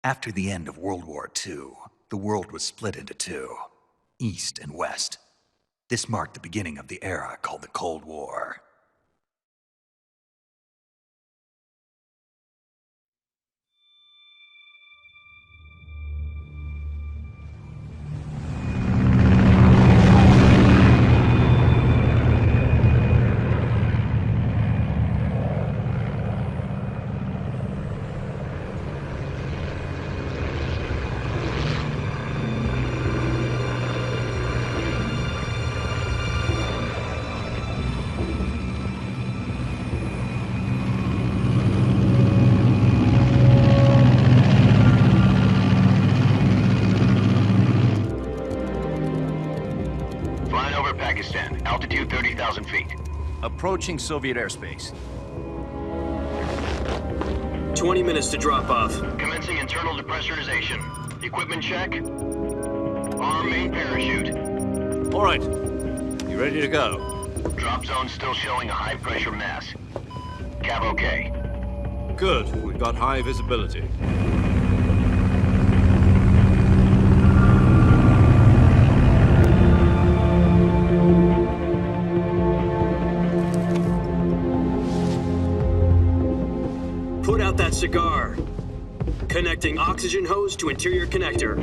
After the end of World War II, the world was split into two, East and West. This marked the beginning of the era called the Cold War. Altitude 30,000 feet. Approaching Soviet airspace. 20 minutes to drop off. Commencing internal depressurization. Equipment check. Arm main parachute. All right. You ready to go? Drop zone still showing a high pressure mass. Cav okay. Good. We've got high visibility. Put out that cigar. Connecting oxygen hose to interior connector.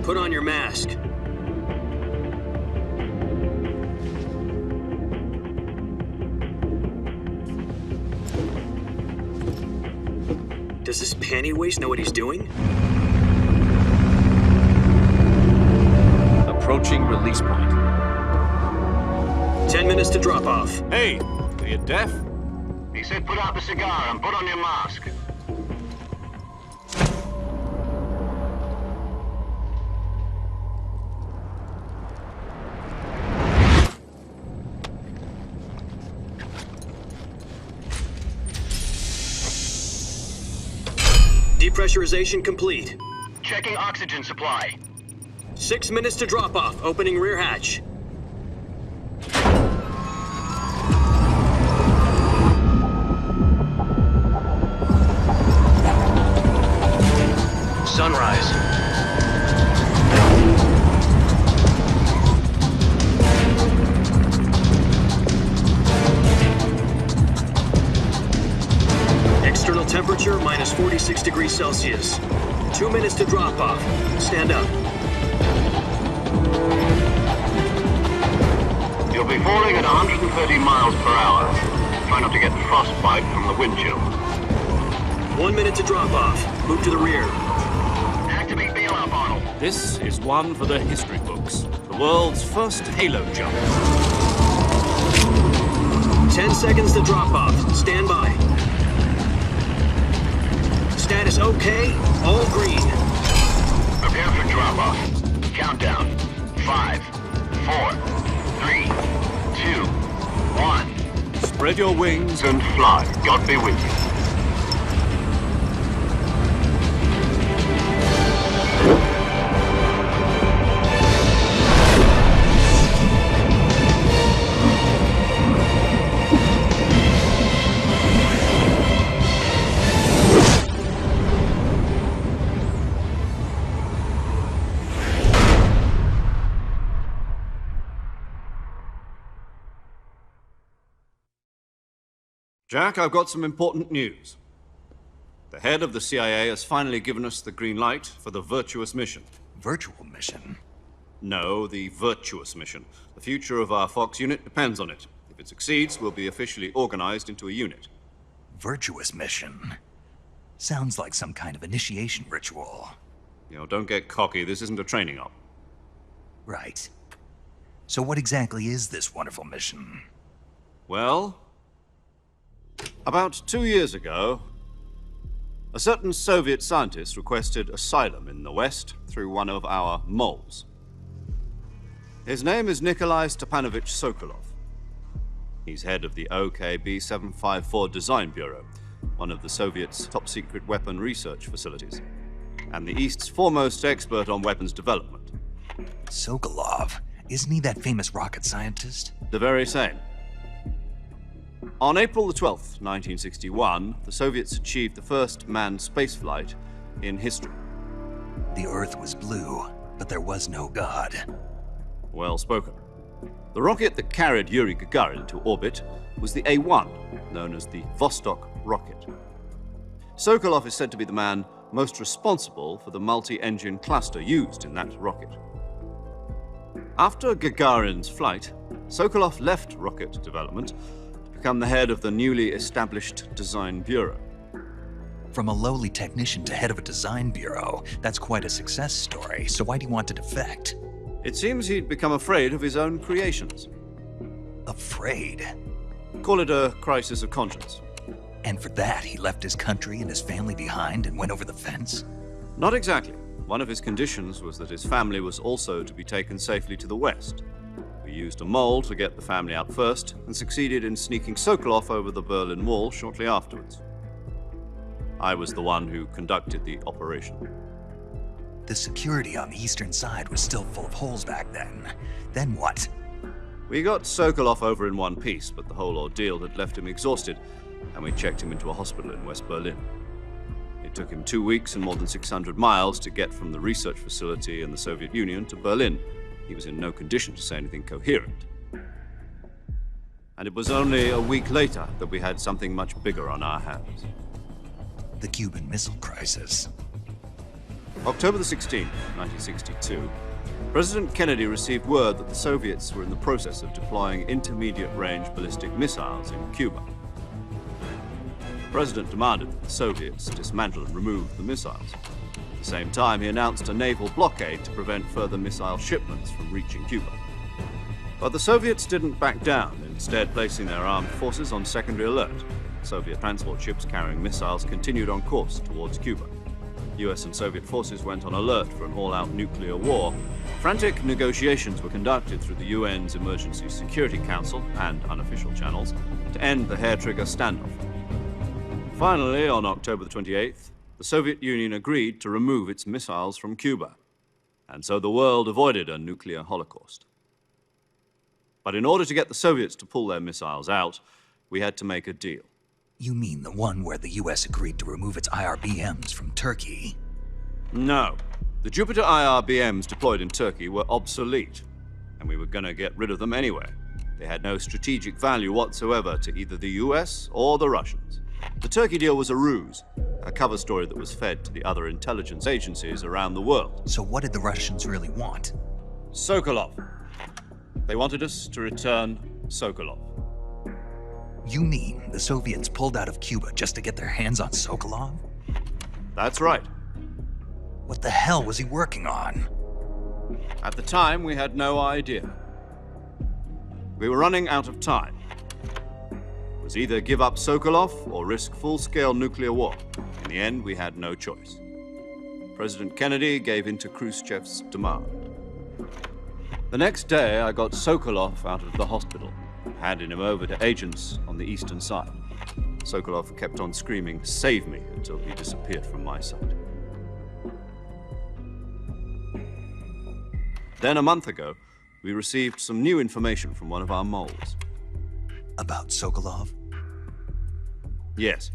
Put on your mask. Does this panty waste know what he's doing? Approaching release point. 10 minutes to drop off. Hey, are you deaf? He said put out the cigar and put on your mask. Depressurization complete. Checking oxygen supply. 6 minutes to drop off. Opening rear hatch. Sunrise. External temperature minus 46 degrees Celsius. 2 minutes to drop off. Stand up. You'll be falling at 130 miles per hour. Try not to get frostbite from the wind chill. 1 minute to drop off. Move to the rear. Activate bailout bottle. This is one for the history books. The world's first halo jump. 10 seconds to drop off. Stand by. Status okay. All green. Prepare for drop off. Countdown. 5, 4, 3, 2, 1. Spread your wings And fly. God be with you. Jack, I've got some important news. The head of the CIA has finally given us the green light for the virtuous mission. Virtual mission? No, the virtuous mission. The future of our Fox unit depends on it. If it succeeds, we'll be officially organized into a unit. Virtuous mission? Sounds like some kind of initiation ritual. You know, don't get cocky. This isn't a training op. Right. So what exactly is this wonderful mission? Well, about 2 years ago, a certain Soviet scientist requested asylum in the West through one of our moles. His name is Nikolai Stepanovich Sokolov. He's head of the OKB 754 Design Bureau, one of the Soviets' top-secret weapon research facilities, and the East's foremost expert on weapons development. Sokolov? Isn't he that famous rocket scientist? The very same. On April the 12th, 1961, the Soviets achieved the first manned spaceflight in history. The Earth was blue, but there was no God. Well spoken. The rocket that carried Yuri Gagarin to orbit was the A-1, known as the Vostok rocket. Sokolov is said to be the man most responsible for the multi-engine cluster used in that rocket. After Gagarin's flight, Sokolov left rocket development to become the head of the newly established Design Bureau. From a lowly technician to head of a design bureau, that's quite a success story, so why do you want to defect? It seems he'd become afraid of his own creations. Afraid? Call it a crisis of conscience. And for that, he left his country and his family behind and went over the fence? Not exactly. One of his conditions was that his family was also to be taken safely to the West. We used a mole to get the family out first and succeeded in sneaking Sokolov over the Berlin Wall shortly afterwards. I was the one who conducted the operation. The security on the eastern side was still full of holes back then. Then what? We got Sokolov over in one piece, but the whole ordeal had left him exhausted, and we checked him into a hospital in West Berlin. It took him 2 weeks and more than 600 miles to get from the research facility in the Soviet Union to Berlin. He was in no condition to say anything coherent. And it was only a week later that we had something much bigger on our hands. The Cuban Missile Crisis. October the 16th, 1962, President Kennedy received word that the Soviets were in the process of deploying intermediate-range ballistic missiles in Cuba. The President demanded that the Soviets dismantle and remove the missiles. At the same time, he announced a naval blockade to prevent further missile shipments from reaching Cuba. But the Soviets didn't back down, instead placing their armed forces on secondary alert. Soviet transport ships carrying missiles continued on course towards Cuba. US and Soviet forces went on alert for an all-out nuclear war. Frantic negotiations were conducted through the UN's Emergency Security Council and unofficial channels to end the hair-trigger standoff. Finally, on October the 28th, the Soviet Union agreed to remove its missiles from Cuba, and so the world avoided a nuclear holocaust. But in order to get the Soviets to pull their missiles out, we had to make a deal. You mean the one where the US agreed to remove its IRBMs from Turkey? No. The Jupiter IRBMs deployed in Turkey were obsolete, and we were going to get rid of them anyway. They had no strategic value whatsoever to either the US or the Russians. The Turkey deal was a ruse, a cover story that was fed to the other intelligence agencies around the world. So what did the Russians really want? Sokolov. They wanted us to return Sokolov. You mean the Soviets pulled out of Cuba just to get their hands on Sokolov? That's right. What the hell was he working on? At the time, we had no idea. We were running out of time. It was either give up Sokolov or risk full-scale nuclear war. In the end, we had no choice. President Kennedy gave in to Khrushchev's demand. The next day, I got Sokolov out of the hospital, handing him over to agents on the eastern side. Sokolov kept on screaming, "Save me," until he disappeared from my sight. Then a month ago, we received some new information from one of our moles. About Sokolov? Yes.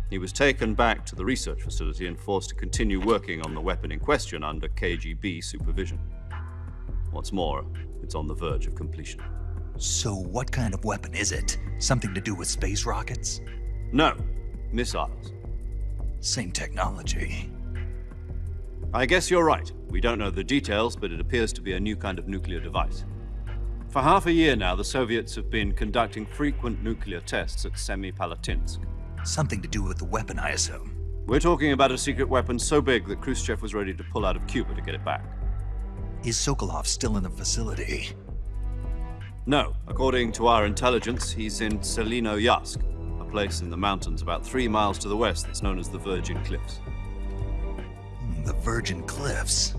He was taken back to the research facility and forced to continue working on the weapon in question under KGB supervision. What's more, it's on the verge of completion. So what kind of weapon is it? Something to do with space rockets? No, missiles. Same technology. I guess you're right. We don't know the details, but it appears to be a new kind of nuclear device. For half a year now, the Soviets have been conducting frequent nuclear tests at Semipalatinsk. Something to do with the weapon, I assume. We're talking about a secret weapon so big that Khrushchev was ready to pull out of Cuba to get it back. Is Sokolov still in the facility? No. According to our intelligence, he's in Selinoyarsk, a place in the mountains about 3 miles to the west that's known as the Virgin Cliffs. The Virgin Cliffs.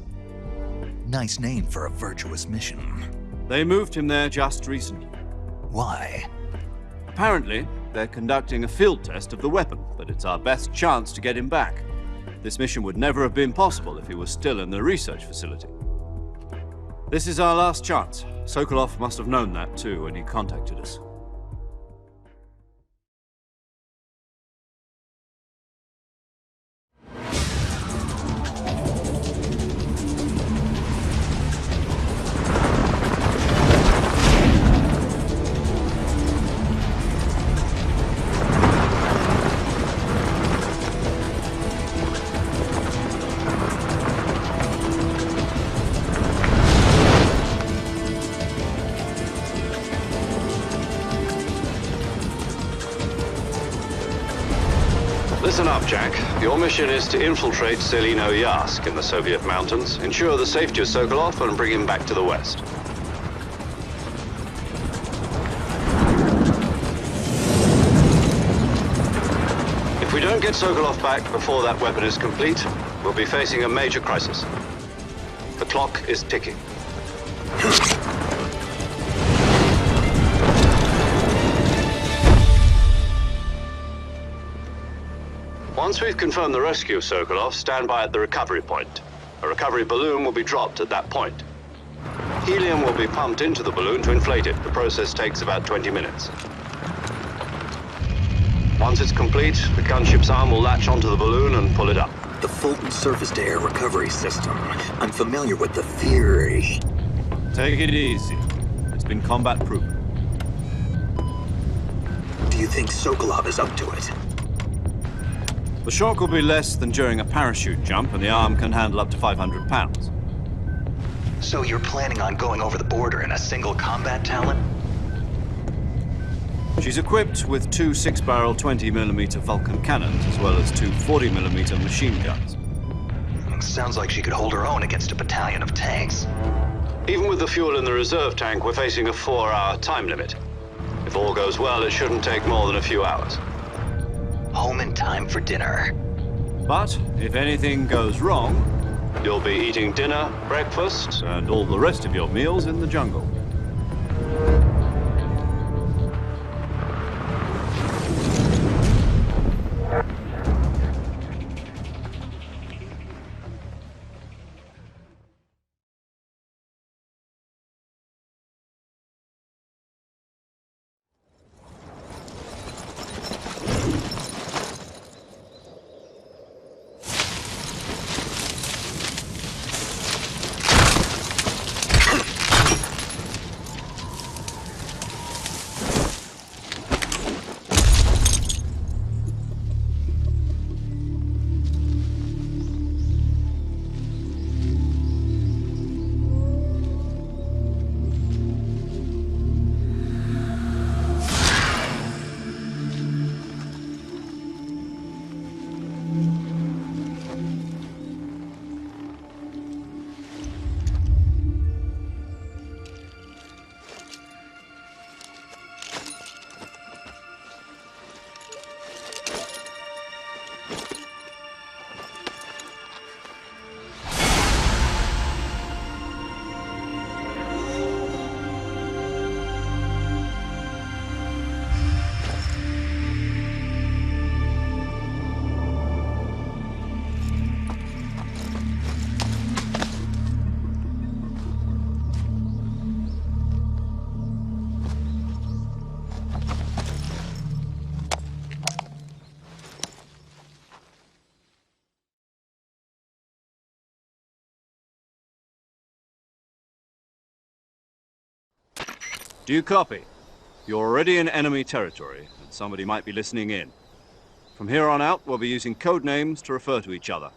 Nice name for a virtuous mission. They moved him there just recently. Why? Apparently, they're conducting a field test of the weapon, but it's our best chance to get him back. This mission would never have been possible if he was still in the research facility. This is our last chance. Sokolov must have known that too when he contacted us. Listen up, Jack. Your mission is to infiltrate Selinoyarsk in the Soviet mountains, ensure the safety of Sokolov, and bring him back to the West. If we don't get Sokolov back before that weapon is complete, we'll be facing a major crisis. The clock is ticking. Once we've confirmed the rescue of Sokolov, stand by at the recovery point. A recovery balloon will be dropped at that point. Helium will be pumped into the balloon to inflate it. The process takes about 20 minutes. Once it's complete, the gunship's arm will latch onto the balloon and pull it up. The Fulton surface-to-air recovery system. I'm familiar with the theory. Take it easy. It's been combat proven. Do you think Sokolov is up to it? The shock will be less than during a parachute jump, and the arm can handle up to 500 pounds. So you're planning on going over the border in a single combat talent? She's equipped with 2 6-barrel 20mm Vulcan cannons, as well as 2 40mm machine guns. Sounds like she could hold her own against a battalion of tanks. Even with the fuel in the reserve tank, we're facing a 4-hour time limit. If all goes well, it shouldn't take more than a few hours. Home in time for dinner. But if anything goes wrong, You'll be eating dinner, breakfast, and all the rest of your meals in the jungle. Do you copy? You're already in enemy territory, and somebody might be listening in. From here on out, we'll be using code names to refer to each other.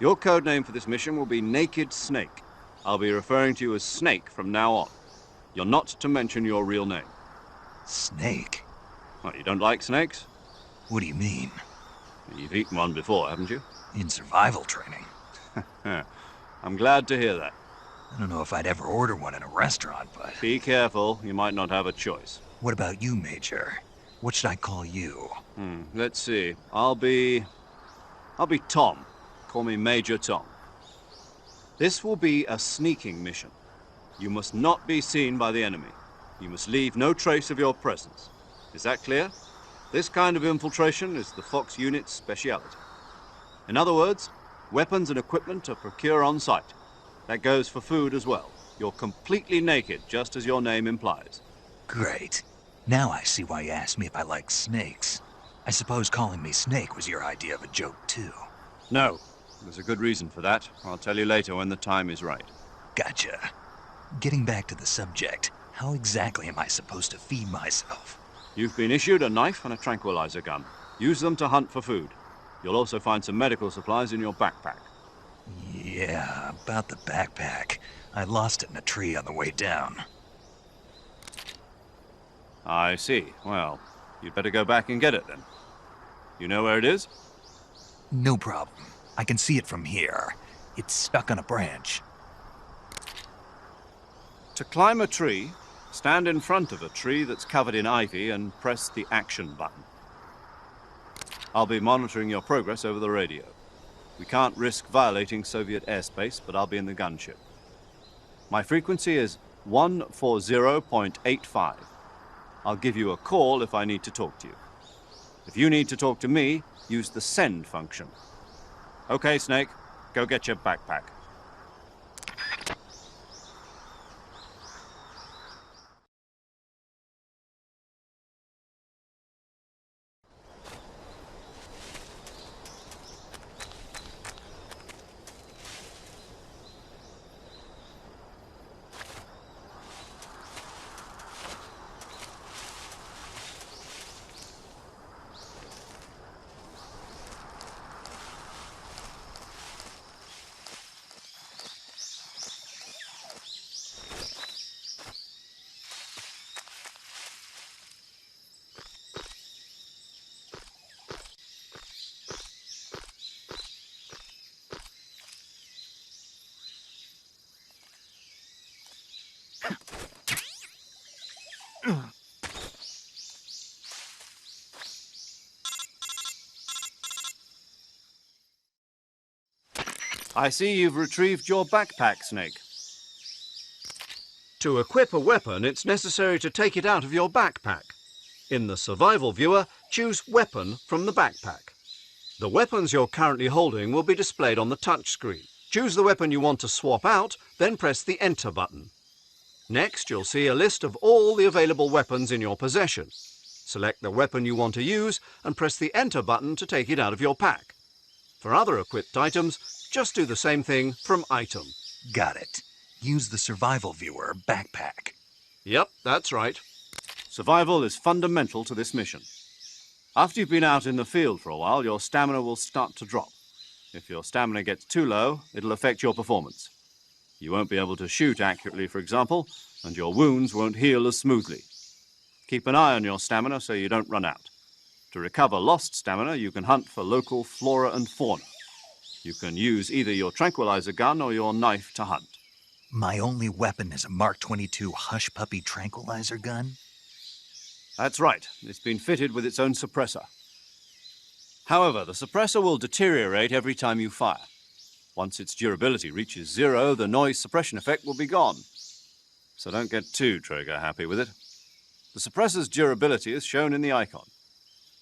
Your code name for this mission will be Naked Snake. I'll be referring to you as Snake from now on. You're not to mention your real name. Snake? What, you don't like snakes? What do you mean? You've eaten one before, haven't you? In survival training. I'm glad to hear that. I don't know if I'd ever order one in a restaurant, but... Be careful, you might not have a choice. What about you, Major? What should I call you? Let's see. I'll be Tom. Call me Major Tom. This will be a sneaking mission. You must not be seen by the enemy. You must leave no trace of your presence. Is that clear? This kind of infiltration is the Fox unit's speciality. In other words, weapons and equipment are procured on site. That goes for food as well. You're completely naked, just as your name implies. Great. Now I see why you asked me if I like snakes. I suppose calling me Snake was your idea of a joke, too. No. There's a good reason for that. I'll tell you later when the time is right. Gotcha. Getting back to the subject, how exactly am I supposed to feed myself? You've been issued a knife and a tranquilizer gun. Use them to hunt for food. You'll also find some medical supplies in your backpack. Yeah, about the backpack. I lost it in a tree on the way down. I see. Well, you'd better go back and get it then. You know where it is? No problem. I can see it from here. It's stuck on a branch. To climb a tree, stand in front of a tree that's covered in ivy and press the action button. I'll be monitoring your progress over the radio. We can't risk violating Soviet airspace, but I'll be in the gunship. My frequency is 140.85. I'll give you a call if I need to talk to you. If you need to talk to me, use the send function. Okay, Snake, go get your backpack. I see you've retrieved your backpack, Snake. To equip a weapon, it's necessary to take it out of your backpack. In the survival viewer, choose Weapon from the backpack. The weapons you're currently holding will be displayed on the touchscreen. Choose the weapon you want to swap out, then press the Enter button. Next, you'll see a list of all the available weapons in your possession. Select the weapon you want to use and press the Enter button to take it out of your pack. For other equipped items, just do the same thing from Item. Got it. Use the survival viewer backpack. Yep, that's right. Survival is fundamental to this mission. After you've been out in the field for a while, your stamina will start to drop. If your stamina gets too low, it'll affect your performance. You won't be able to shoot accurately, for example, and your wounds won't heal as smoothly. Keep an eye on your stamina so you don't run out. To recover lost stamina, you can hunt for local flora and fauna. You can use either your tranquilizer gun or your knife to hunt. My only weapon is a Mark 22 Hush Puppy tranquilizer gun? That's right. It's been fitted with its own suppressor. However, the suppressor will deteriorate every time you fire. Once its durability reaches 0, the noise suppression effect will be gone. So don't get too trigger happy with it. The suppressor's durability is shown in the icon.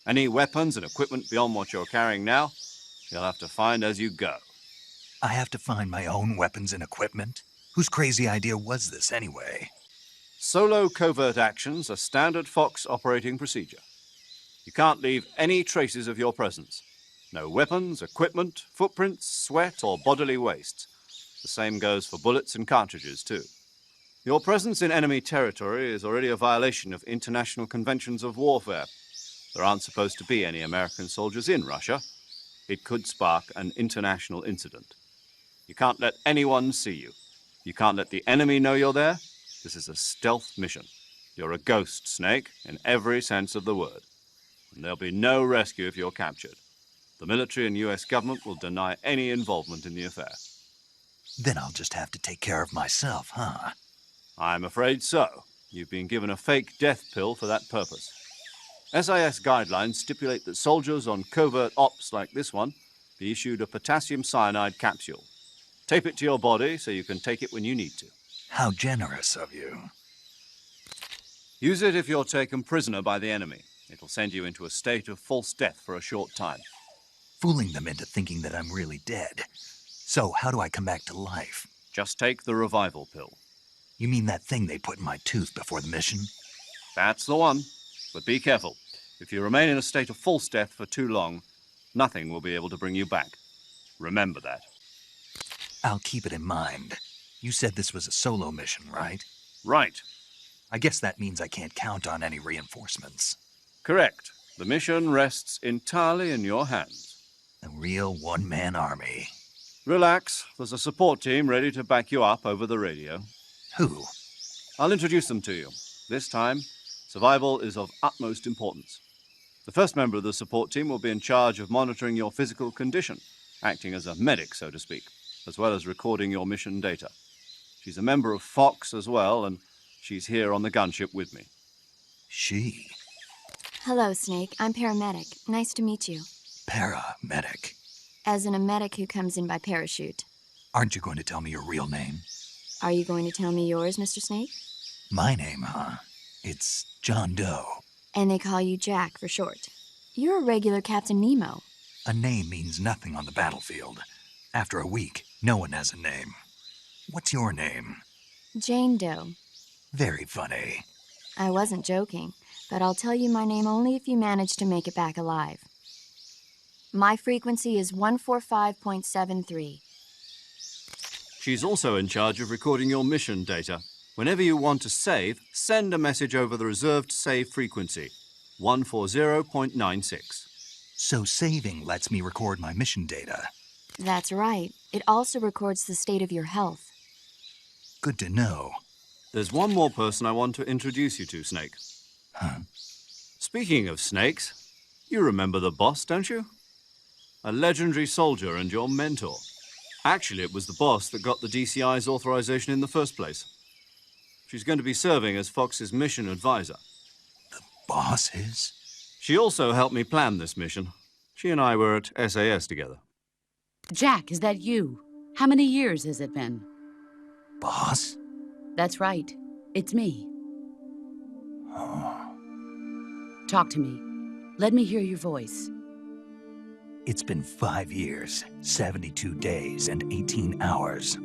Any weapons and equipment beyond what you're carrying now, you'll have to find as you go. I have to find my own weapons and equipment? Whose crazy idea was this anyway? Solo covert actions are standard Fox operating procedure. You can't leave any traces of your presence. No weapons, equipment, footprints, sweat, or bodily waste. The same goes for bullets and cartridges, too. Your presence in enemy territory is already a violation of international conventions of warfare. There aren't supposed to be any American soldiers in Russia. It could spark an international incident. You can't let anyone see you. You can't let the enemy know you're there. This is a stealth mission. You're a ghost, Snake, in every sense of the word. And there'll be no rescue if you're captured. The military and US government will deny any involvement in the affair. Then I'll just have to take care of myself, huh? I'm afraid so. You've been given a fake death pill for that purpose. SIS guidelines stipulate that soldiers on covert ops like this one be issued a potassium cyanide capsule. Tape it to your body so you can take it when you need to. How generous of you. Use it if you're taken prisoner by the enemy. It'll send you into a state of false death for a short time. Fooling them into thinking that I'm really dead. So how do I come back to life? Just take the revival pill. You mean that thing they put in my tooth before the mission? That's the one. But be careful. If you remain in a state of false death for too long, nothing will be able to bring you back. Remember that. I'll keep it in mind. You said this was a solo mission, right? Right. I guess that means I can't count on any reinforcements. Correct. The mission rests entirely in your hands. A real one-man army. Relax. There's a support team ready to back you up over the radio. Who? I'll introduce them to you. This time, survival is of utmost importance. The first member of the support team will be in charge of monitoring your physical condition, acting as a medic, so to speak, as well as recording your mission data. She's a member of Fox as well, and she's here on the gunship with me. She? Hello, Snake. I'm paramedic. Nice to meet you. Paramedic. As in a medic who comes in by parachute. Aren't you going to tell me your real name? Are you going to tell me yours, Mr. Snake? My name, huh? It's John Doe. And they call you Jack for short. You're a regular Captain Nemo. A name means nothing on the battlefield. After a week, no one has a name. What's your name? Jane Doe. Very funny. I wasn't joking, but I'll tell you my name only if you manage to make it back alive. My frequency is 145.73. She's also in charge of recording your mission data. Whenever you want to save, send a message over the reserved save frequency, 140.96. So saving lets me record my mission data. That's right. It also records the state of your health. Good to know. There's one more person I want to introduce you to, Snake. Huh? Speaking of snakes, you remember the boss, don't you? A legendary soldier and your mentor. Actually, it was the boss that got the DCI's authorization in the first place. She's going to be serving as Fox's mission advisor. The boss is? She also helped me plan this mission. She and I were at SAS together. Jack, is that you? How many years has it been? Boss? That's right. It's me. Oh. Talk to me. Let me hear your voice. It's been 5 years, 72 days, and 18 hours.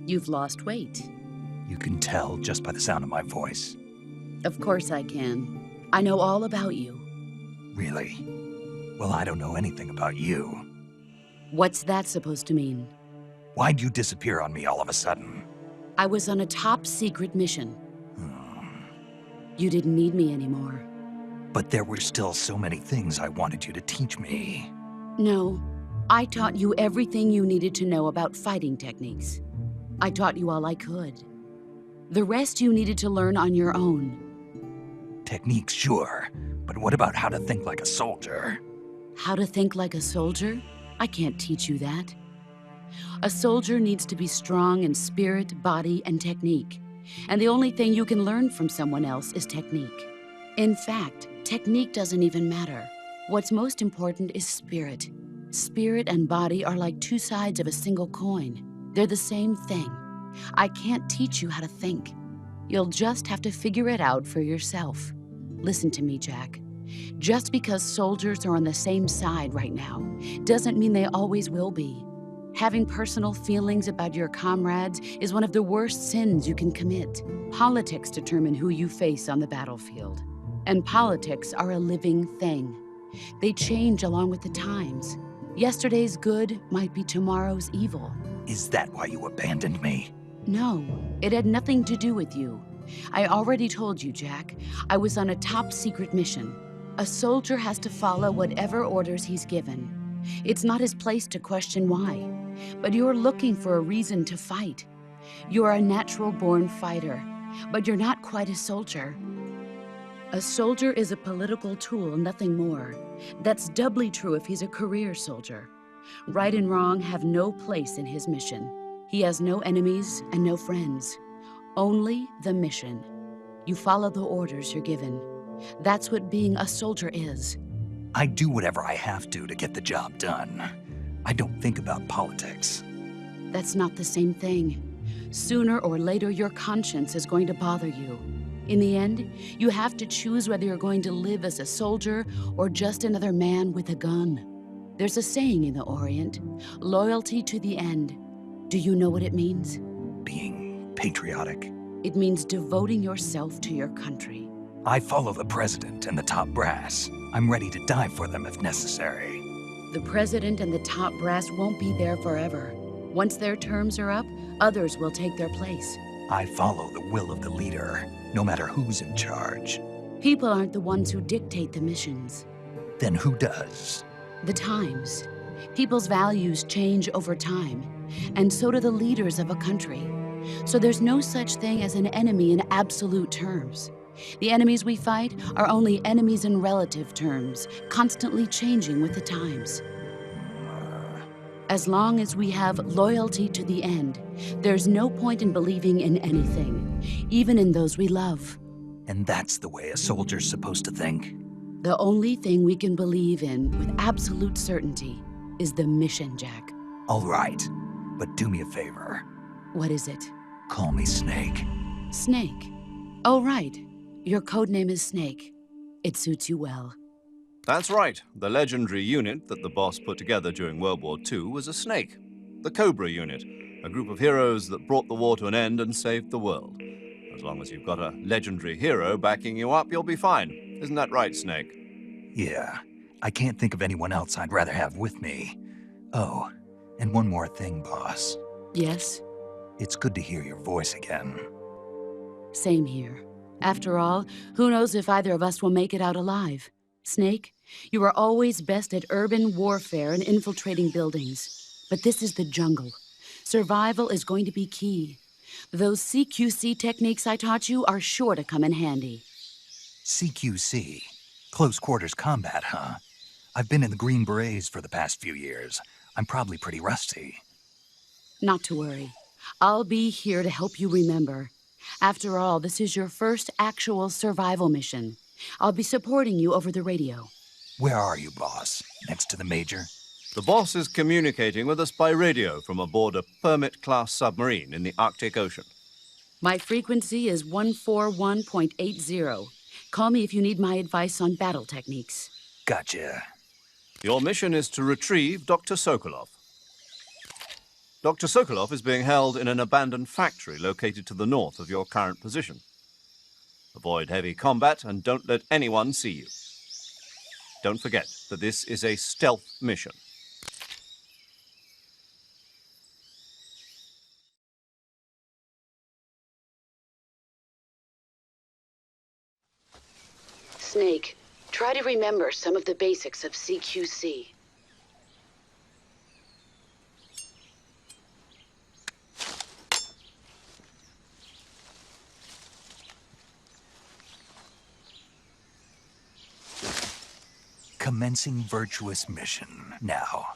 You've lost weight. You can tell just by the sound of my voice. Of course I can. I know all about you. Really? Well, I don't know anything about you. What's that supposed to mean? Why'd you disappear on me all of a sudden? I was on a top-secret mission. You didn't need me anymore. But there were still so many things I wanted you to teach me. No, I taught you everything you needed to know about fighting techniques. I taught you all I could. The rest you needed to learn on your own. Techniques, sure. But what about how to think like a soldier? How to think like a soldier? I can't teach you that. A soldier needs to be strong in spirit, body, and technique. And the only thing you can learn from someone else is technique. In fact, technique doesn't even matter. What's most important is spirit. Spirit and body are like two sides of a single coin. They're the same thing. I can't teach you how to think. You'll just have to figure it out for yourself. Listen to me, Jack. Just because soldiers are on the same side right now doesn't mean they always will be. Having personal feelings about your comrades is one of the worst sins you can commit. Politics determine who you face on the battlefield. And politics are a living thing. They change along with the times. Yesterday's good might be tomorrow's evil. Is that why you abandoned me? No, it had nothing to do with you. I already told you, Jack. I was on a top-secret mission. A soldier has to follow whatever orders he's given. It's not his place to question why. But you're looking for a reason to fight. You're a natural-born fighter, but you're not quite a soldier. A soldier is a political tool, nothing more. That's doubly true if he's a career soldier. Right and wrong have no place in his mission. He has no enemies and no friends. Only the mission. You follow the orders you're given. That's what being a soldier is. I do whatever I have to get the job done. I don't think about politics. That's not the same thing. Sooner or later, your conscience is going to bother you. In the end, you have to choose whether you're going to live as a soldier or just another man with a gun. There's a saying in the Orient, loyalty to the end. Do you know what it means? Being patriotic. It means devoting yourself to your country. I follow the president and the top brass. I'm ready to die for them if necessary. The president and the top brass won't be there forever. Once their terms are up, others will take their place. I follow the will of the leader, no matter who's in charge. People aren't the ones who dictate the missions. Then who does? The times. People's values change over time, and so do the leaders of a country. So there's no such thing as an enemy in absolute terms. The enemies we fight are only enemies in relative terms, constantly changing with the times. As long as we have loyalty to the end, there's no point in believing in anything, even in those we love. And that's the way a soldier's supposed to think? The only thing we can believe in with absolute certainty is the mission, Jack. All right, but do me a favor. What is it? Call me Snake. Snake? Oh, right. Your codename is Snake. It suits you well. That's right. The legendary unit that the boss put together during World War II was a snake. The Cobra unit, a group of heroes that brought the war to an end and saved the world. As long as you've got a legendary hero backing you up, you'll be fine. Isn't that right, Snake? Yeah, I can't think of anyone else I'd rather have with me. Oh, and one more thing, boss. Yes? It's good to hear your voice again. Same here. After all, who knows if either of us will make it out alive? Snake, you are always best at urban warfare and infiltrating buildings. But this is the jungle. Survival is going to be key. Those CQC techniques I taught you are sure to come in handy. CQC? Close quarters combat, huh? I've been in the Green Berets for the past few years. I'm probably pretty rusty. Not to worry. I'll be here to help you remember. After all, this is your first actual survival mission. I'll be supporting you over the radio. Where are you, boss? Next to the Major? The boss is communicating with us by radio from aboard a Permit-class submarine in the Arctic Ocean. My frequency is 141.80. Call me if you need my advice on battle techniques. Gotcha. Your mission is to retrieve Dr. Sokolov. Dr. Sokolov is being held in an abandoned factory located to the north of your current position. Avoid heavy combat and don't let anyone see you. Don't forget that this is a stealth mission. Snake, try to remember some of the basics of CQC. Commencing virtuous mission now.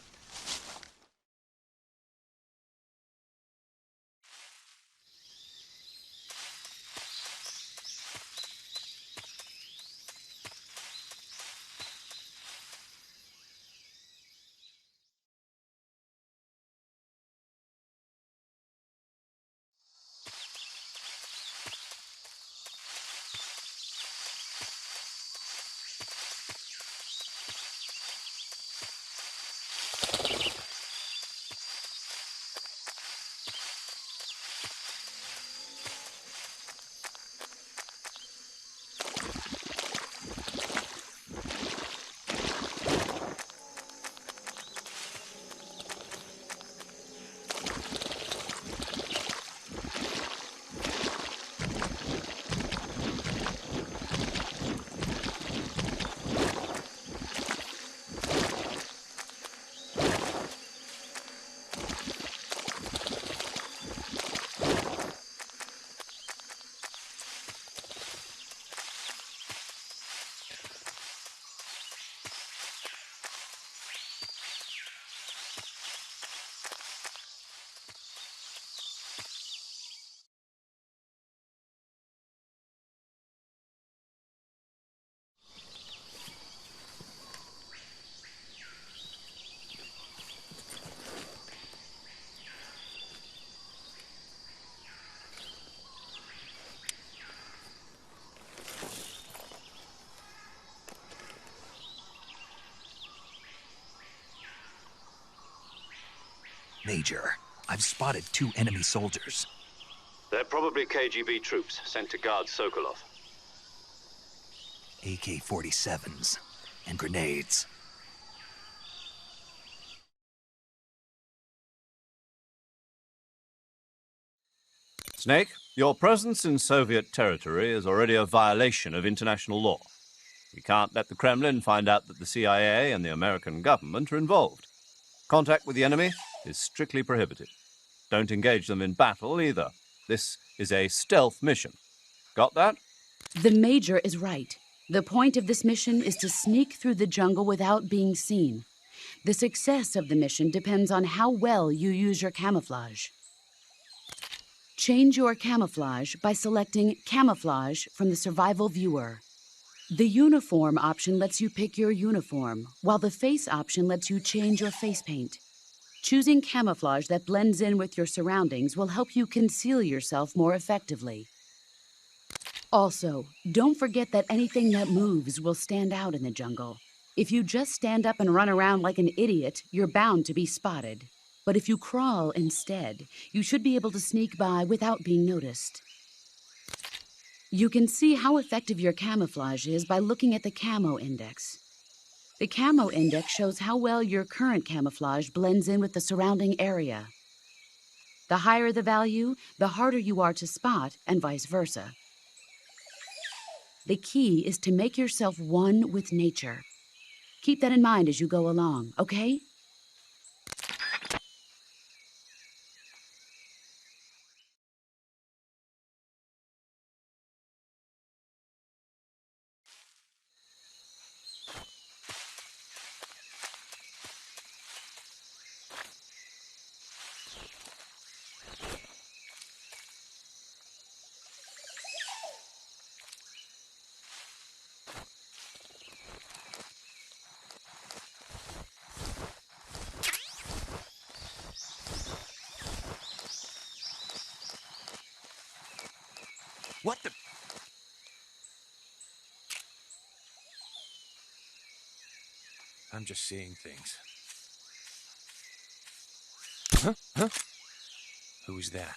Major, I've spotted 2 enemy soldiers. They're probably KGB troops sent to guard Sokolov. AK-47s and grenades. Snake, your presence in Soviet territory is already a violation of international law. We can't let the Kremlin find out that the CIA and the American government are involved. Contact with the enemy is strictly prohibited. Don't engage them in battle either. This is a stealth mission. Got that? The Major is right. The point of this mission is to sneak through the jungle without being seen. The success of the mission depends on how well you use your camouflage. Change your camouflage by selecting Camouflage from the Survival Viewer. The Uniform option lets you pick your uniform, while the Face option lets you change your face paint. Choosing camouflage that blends in with your surroundings will help you conceal yourself more effectively. Also, don't forget that anything that moves will stand out in the jungle. If you just stand up and run around like an idiot, you're bound to be spotted. But if you crawl instead, you should be able to sneak by without being noticed. You can see how effective your camouflage is by looking at the Camo Index. The Camo Index shows how well your current camouflage blends in with the surrounding area. The higher the value, the harder you are to spot, and vice versa. The key is to make yourself one with nature. Keep that in mind as you go along, okay? What the? I'm just seeing things. Huh? Who's that?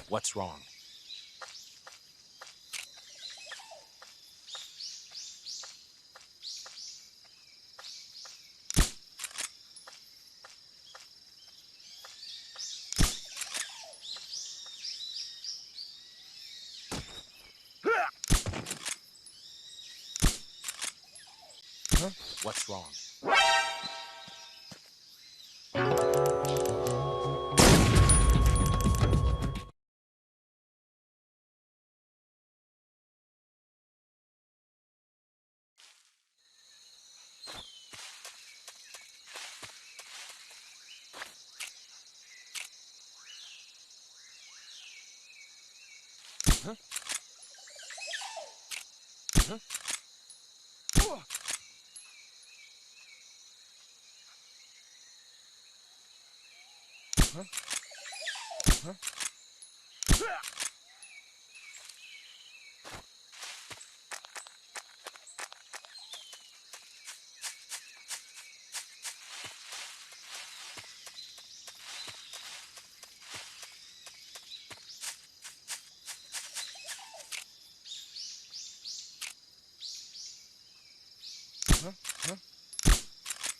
What's wrong? Huh? What's wrong?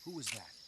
Who was that?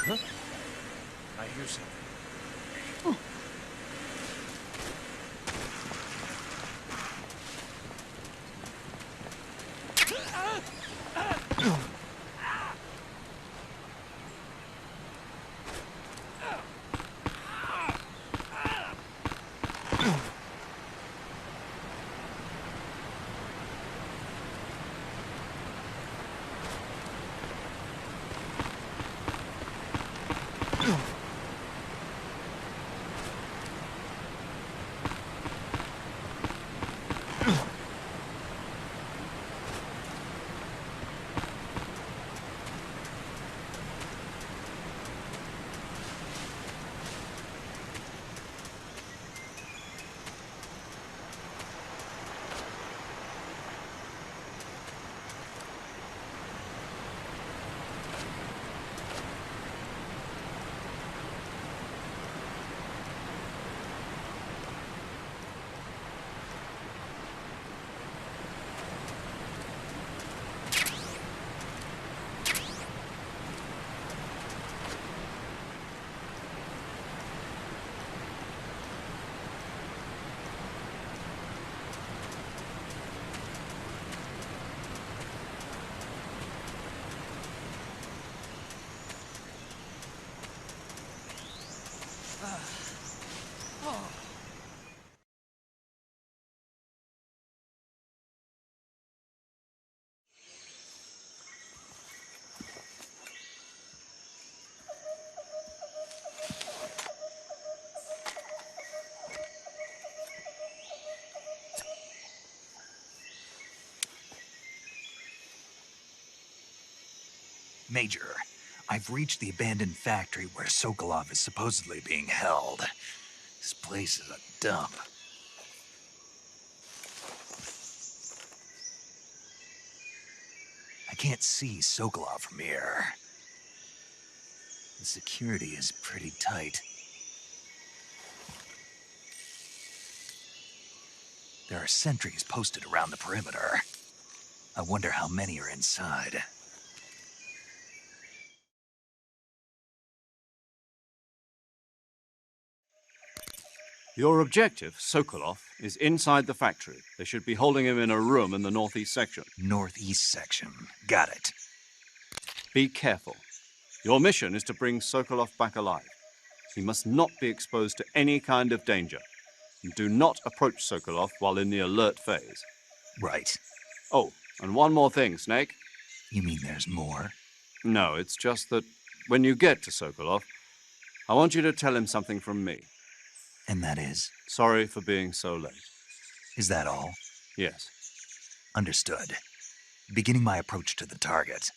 Huh? I hear something. Major, I've reached the abandoned factory where Sokolov is supposedly being held. This place is a dump. I can't see Sokolov from here. The security is pretty tight. There are sentries posted around the perimeter. I wonder how many are inside. Your objective, Sokolov, is inside the factory. They should be holding him in a room in the northeast section. Northeast section. Got it. Be careful. Your mission is to bring Sokolov back alive. He must not be exposed to any kind of danger. And do not approach Sokolov while in the alert phase. Right. Oh, and one more thing, Snake. You mean there's more? No, it's just that when you get to Sokolov, I want you to tell him something from me. And that is? Sorry for being so late. Is that all? Yes. Understood. Beginning my approach to the target.